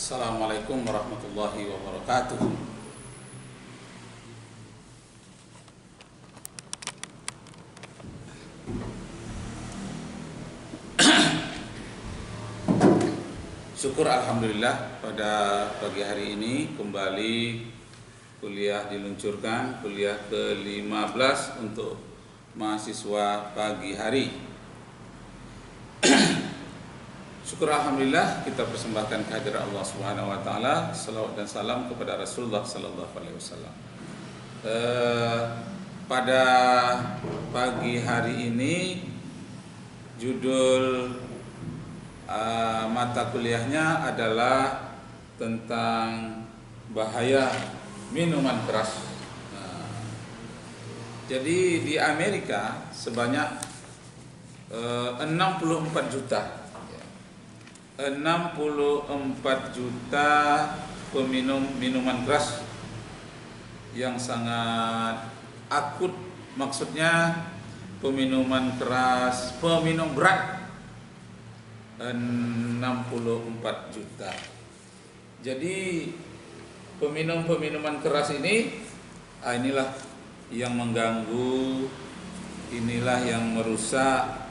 Assalamualaikum warahmatullahi wabarakatuh. Syukur alhamdulillah pada pagi hari ini kembali kuliah diluncurkan, kuliah ke-15 untuk mahasiswa pagi hari. Syukur alhamdulillah kita persembahkan kehadiran Allah Subhanahu wa taala, salawat dan salam kepada Rasulullah sallallahu alaihi wasallam. Pada pagi hari ini judul mata kuliahnya adalah tentang bahaya minuman keras. Jadi di Amerika sebanyak 64 juta peminum minuman keras yang sangat akut, maksudnya peminum berat 64 juta. Jadi peminum-peminuman keras ini inilah yang mengganggu, inilah yang merusak,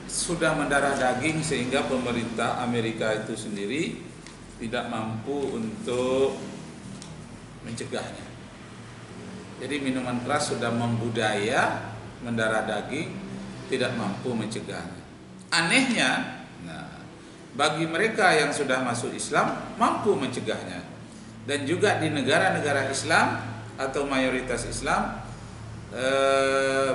sudah mendarah daging sehingga pemerintah Amerika itu sendiri tidak mampu untuk mencegahnya. Jadi minuman keras sudah membudaya, mendarah daging, tidak mampu mencegahnya. Anehnya, bagi mereka yang sudah masuk Islam mampu mencegahnya. Dan juga di negara-negara Islam atau mayoritas Islam,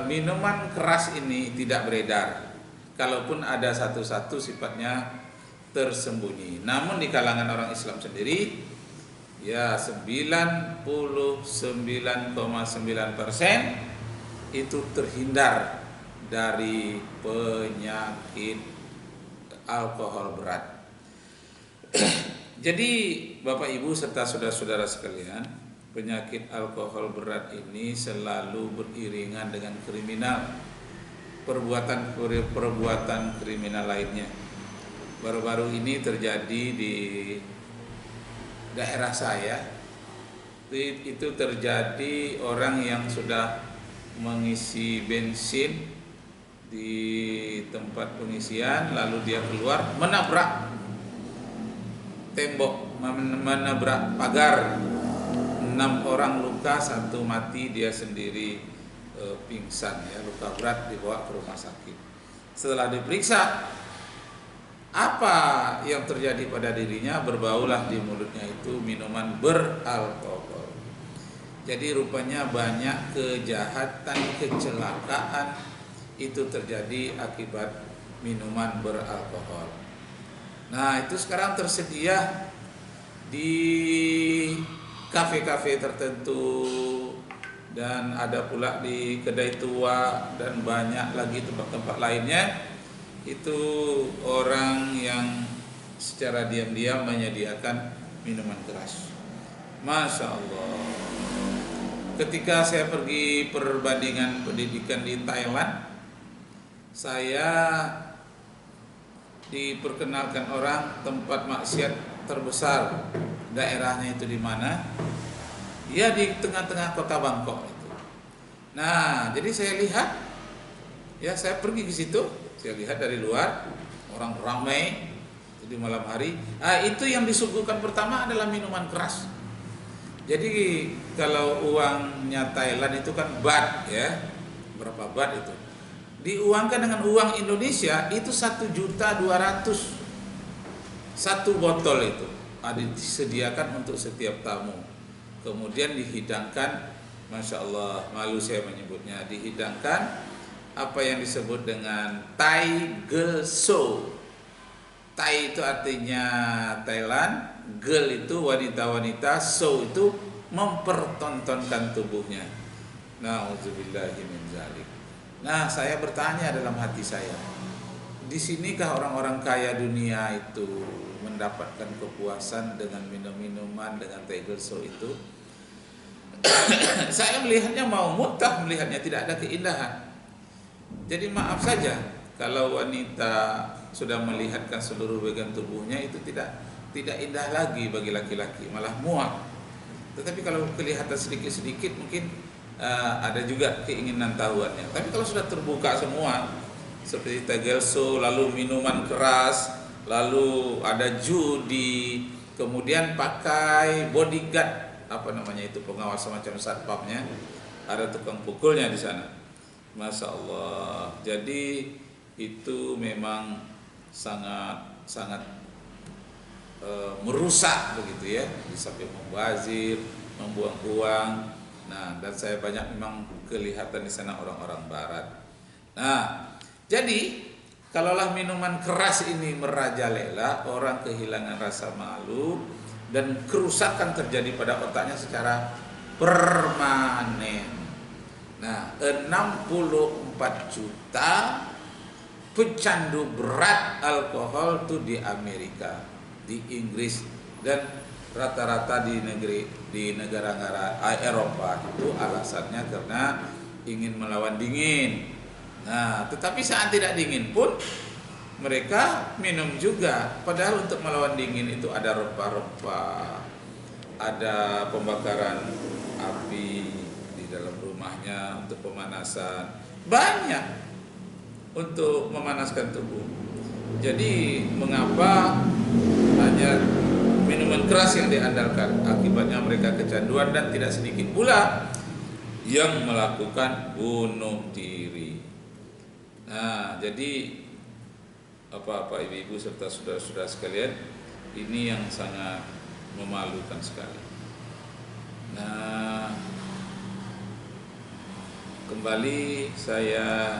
minuman keras ini tidak beredar. Kalaupun ada satu-satu sifatnya tersembunyi. Namun di kalangan orang Islam sendiri, ya 99,9% itu terhindar dari penyakit alkohol berat. Jadi Bapak Ibu serta saudara-saudara sekalian, penyakit alkohol berat ini selalu beriringan dengan kriminal, perbuatan kriminal lainnya. Baru-baru ini terjadi di daerah saya, itu terjadi orang yang sudah mengisi bensin di tempat pengisian, lalu dia keluar menabrak tembok, menabrak pagar. 6 orang luka, 1 mati, dia sendiri pingsan, ya, luka berat, dibawa ke rumah sakit. Setelah diperiksa, apa yang terjadi pada dirinya? Berbaulah di mulutnya itu minuman beralkohol. Jadi rupanya banyak kejahatan, kecelakaan itu terjadi akibat minuman beralkohol. Nah, itu sekarang tersedia di kafe-kafe tertentu, dan ada pula di kedai tua dan banyak lagi tempat-tempat lainnya. Itu orang yang secara diam-diam menyediakan minuman keras. Masya Allah. Ketika saya pergi perbandingan pendidikan di Thailand, saya diperkenalkan orang tempat maksiat terbesar, daerahnya itu di mana? Ya di tengah-tengah kota Bangkok itu. Nah, jadi saya lihat, ya saya pergi ke situ, saya lihat dari luar orang ramai di malam hari. Itu yang disuguhkan pertama adalah minuman keras. Jadi kalau uangnya Thailand itu kan baht, ya, berapa baht itu? Diuangkan dengan uang Indonesia itu 1.200.000 satu botol itu. Disediakan untuk setiap tamu. Kemudian dihidangkan, Masya Allah, malu saya menyebutnya, dihidangkan apa yang disebut dengan Thai Girl Show. Thai itu artinya Thailand, girl itu wanita-wanita, show itu mempertontonkan tubuhnya. Nauzubillahi min dzalik. Nah, saya bertanya dalam hati saya, di sinikah orang-orang kaya dunia itu mendapatkan kepuasan dengan minum-minuman, dengan Thai Girl Show itu? Saya melihatnya mau mutah, melihatnya tidak ada keindahan. Jadi maaf saja kalau wanita sudah melihatkan seluruh bagian tubuhnya itu tidak tidak indah lagi bagi laki-laki, malah muak. Tetapi kalau kelihatan sedikit-sedikit mungkin ada juga keinginan tahuannya. Tapi kalau sudah terbuka semua, seperti tegelso, lalu minuman keras, lalu ada judi, kemudian pakai bodyguard, apa namanya itu, pengawas semacam satpamnya, ada tukang pukulnya di sana. Masya Allah. Jadi itu memang sangat merusak begitu ya, di samping membazir, membuang uang. Nah, dan saya banyak memang kelihatan di sana orang-orang barat. Nah, jadi kalaulah minuman keras ini merajalela, orang kehilangan rasa malu dan kerusakan terjadi pada otaknya secara permanen. Nah, 64 juta pecandu berat alkohol itu di Amerika, di Inggris, dan rata-rata di negara-negara Eropa itu alasannya karena ingin melawan dingin. Nah, tetapi saat tidak dingin pun mereka minum juga. Padahal untuk melawan dingin itu ada rempah-rempah, ada pembakaran api di dalam rumahnya untuk pemanasan, banyak untuk memanaskan tubuh. Jadi mengapa hanya minuman keras yang diandalkan? Akibatnya mereka kecanduan dan tidak sedikit pula yang melakukan bunuh diri. Nah, jadi Bapak, Ibu serta saudara-saudara sekalian, ini yang sangat memalukan sekali. Nah, kembali saya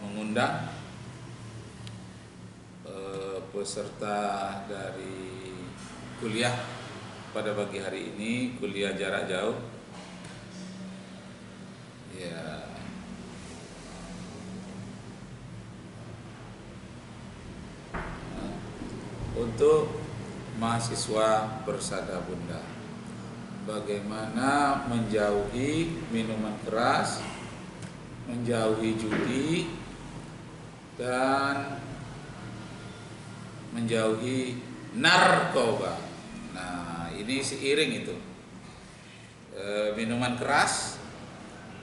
mengundang peserta dari kuliah pada pagi hari ini, kuliah jarak jauh. Ya. Untuk mahasiswa Persada Bunda, bagaimana menjauhi minuman keras, menjauhi judi, dan menjauhi narkoba. Nah, ini seiring itu, minuman keras,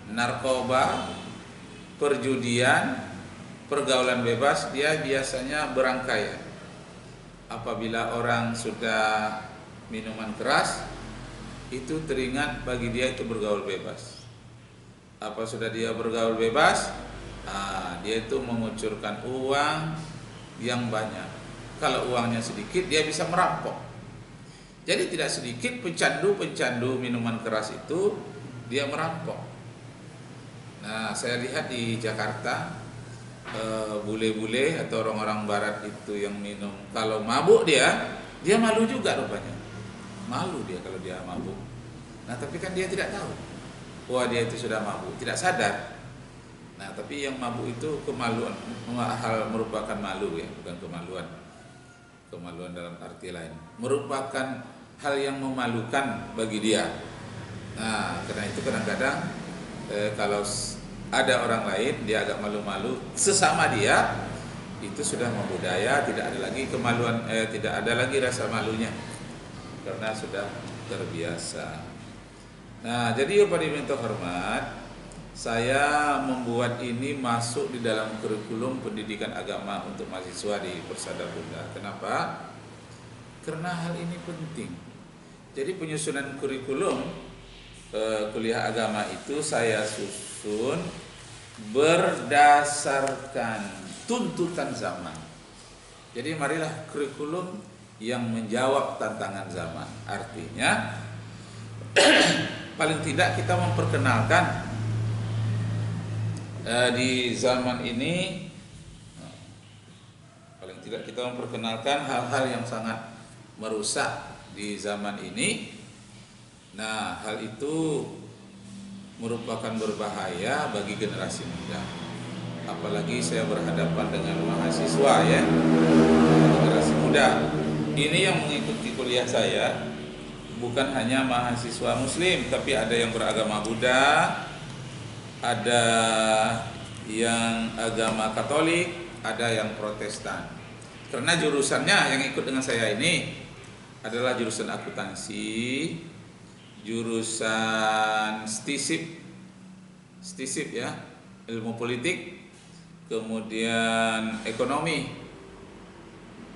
narkoba, perjudian, pergaulan bebas, dia biasanya berangkai. Apabila orang sudah minuman keras, itu teringat bagi dia itu bergaul bebas. Apa sudah dia bergaul bebas, dia itu mengucurkan uang yang banyak. Kalau uangnya sedikit, dia bisa merampok. Jadi tidak sedikit pecandu minuman keras itu dia merampok. Nah, saya lihat di Jakarta, bule-bule atau orang-orang barat itu yang minum, kalau mabuk dia malu juga rupanya. Malu dia kalau dia mabuk. Nah, tapi kan dia tidak tahu bahwa dia itu sudah mabuk, tidak sadar. Nah, tapi yang mabuk itu kemaluan, hal merupakan malu ya, bukan kemaluan. Kemaluan dalam arti lain, merupakan hal yang memalukan bagi dia. Nah, karena itu kadang-kadang kalau ada orang lain dia agak malu-malu, sesama dia itu sudah membudaya, tidak ada lagi kemaluan, tidak ada lagi rasa malunya karena sudah terbiasa. Nah, jadi Bapak Ibu yang terhormat, saya membuat ini masuk di dalam kurikulum pendidikan agama untuk mahasiswa di Persada Bunda. Kenapa? Karena hal ini penting. Jadi penyusunan kurikulum kuliah agama itu saya susun berdasarkan tuntutan zaman. Jadi marilah kurikulum yang menjawab tantangan zaman. Artinya paling tidak kita memperkenalkan di zaman ini, paling tidak kita memperkenalkan hal-hal yang sangat merusak di zaman ini. Nah, hal itu merupakan berbahaya bagi generasi muda. Apalagi saya berhadapan dengan mahasiswa ya, generasi muda. Ini yang mengikuti kuliah saya bukan hanya mahasiswa muslim, tapi ada yang beragama Buddha, ada yang agama Katolik, ada yang Protestan. Karena jurusannya yang ikut dengan saya ini adalah jurusan akuntansi, jurusan STISIP ya, ilmu politik, kemudian ekonomi,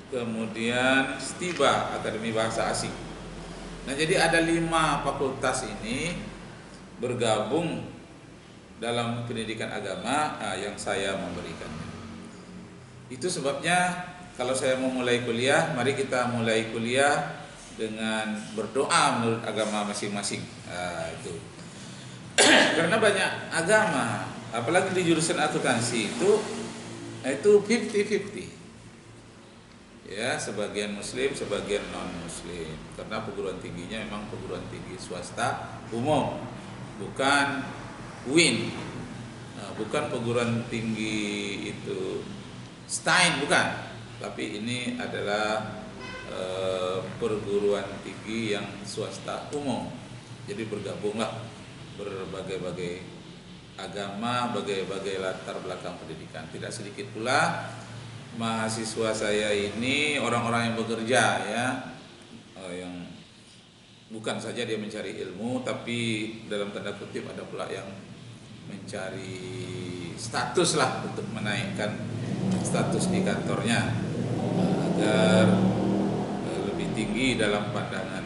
kemudian STIBA, Akademi Bahasa Asing. Nah, jadi ada 5 fakultas ini bergabung dalam pendidikan agama yang saya memberikannya. Itu sebabnya kalau saya mau mulai kuliah, mari kita mulai kuliah dengan berdoa menurut agama masing-masing. Itu. Karena banyak agama, apalagi di jurusan akuntansi itu 50-50. Ya, sebagian muslim, sebagian non muslim. Karena perguruan tingginya memang perguruan tinggi swasta umum, bukan UIN. Bukan perguruan tinggi itu Stein, bukan. Tapi ini adalah perguruan tinggi yang swasta umum. Jadi bergabunglah berbagai-bagai agama, berbagai latar belakang pendidikan. Tidak sedikit pula mahasiswa saya ini orang-orang yang bekerja ya, yang bukan saja dia mencari ilmu, tapi dalam tanda kutip ada pula yang mencari status lah, untuk menaikkan status di kantornya agar lebih tinggi dalam pandangan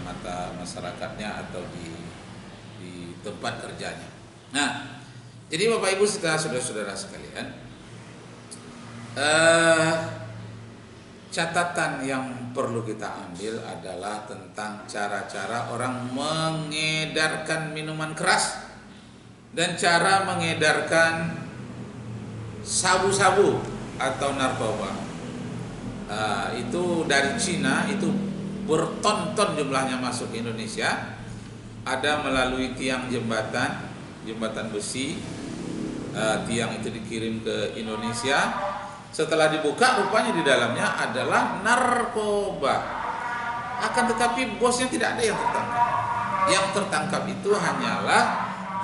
mata masyarakatnya atau di tempat kerjanya. Nah, jadi Bapak Ibu saudara-saudara sekalian, catatan yang perlu kita ambil adalah tentang cara-cara orang mengedarkan minuman keras dan cara mengedarkan sabu-sabu atau narkoba. Itu dari Cina, itu berton-ton jumlahnya masuk ke Indonesia. Ada melalui tiang jembatan besi. Tiang itu dikirim ke Indonesia. Setelah dibuka, rupanya di dalamnya adalah narkoba. Akan tetapi bosnya tidak ada yang tertangkap. Yang tertangkap itu hanyalah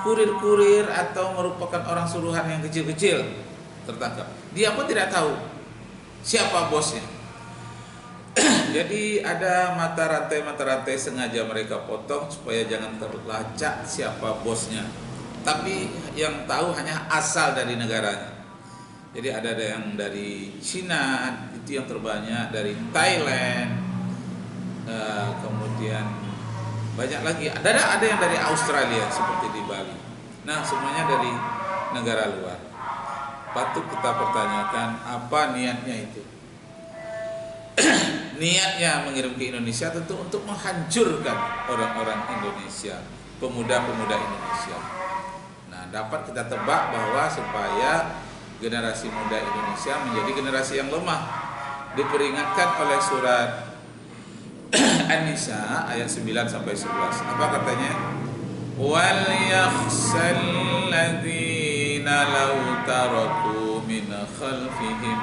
kurir-kurir atau merupakan orang suruhan yang kecil-kecil tertangkap. Dia pun tidak tahu siapa bosnya. Jadi ada mata rantai sengaja mereka potong supaya jangan terlacak siapa bosnya. Tapi yang tahu hanya asal dari negaranya. Jadi ada yang dari Cina, itu yang terbanyak, dari Thailand, kemudian banyak lagi. Ada yang dari Australia seperti di Bali. Nah, semuanya dari negara luar. Patut kita pertanyakan apa niatnya itu. Niatnya mengirim ke Indonesia tentu untuk menghancurkan orang-orang Indonesia, pemuda-pemuda Indonesia. Nah, dapat kita tebak bahwa supaya generasi muda Indonesia menjadi generasi yang lemah, diperingatkan oleh surat An-Nisa ayat 9 sampai 11. Apa katanya? Wal yakhsal ladzina law taraku min khalfihim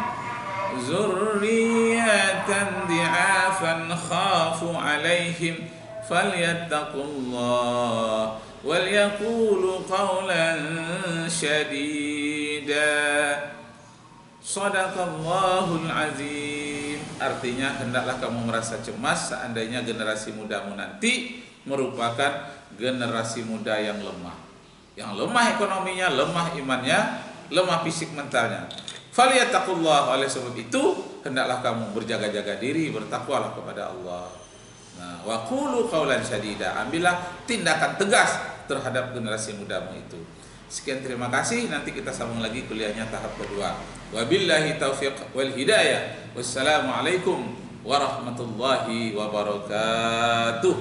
zurriyatan di'afan khafu alaihim falyattaqullah wal yaqulu qawlan syadida. Shadaqallahul azim. Artinya, hendaklah kamu merasa cemas seandainya generasi mudamu nanti merupakan generasi muda yang lemah. Yang lemah ekonominya, lemah imannya, lemah fisik mentalnya. Falyattaqullah, oleh sebab itu hendaklah kamu berjaga-jaga diri, bertakwalah kepada Allah. Nah, wa qulu qawlan syadida, ambillah tindakan tegas terhadap generasi mudamu itu. Sekian, terima kasih. Nanti kita sambung lagi kuliahnya tahap kedua. Wabillahi taufiq wal hidayah. Wassalamualaikum warahmatullahi wabarakatuh.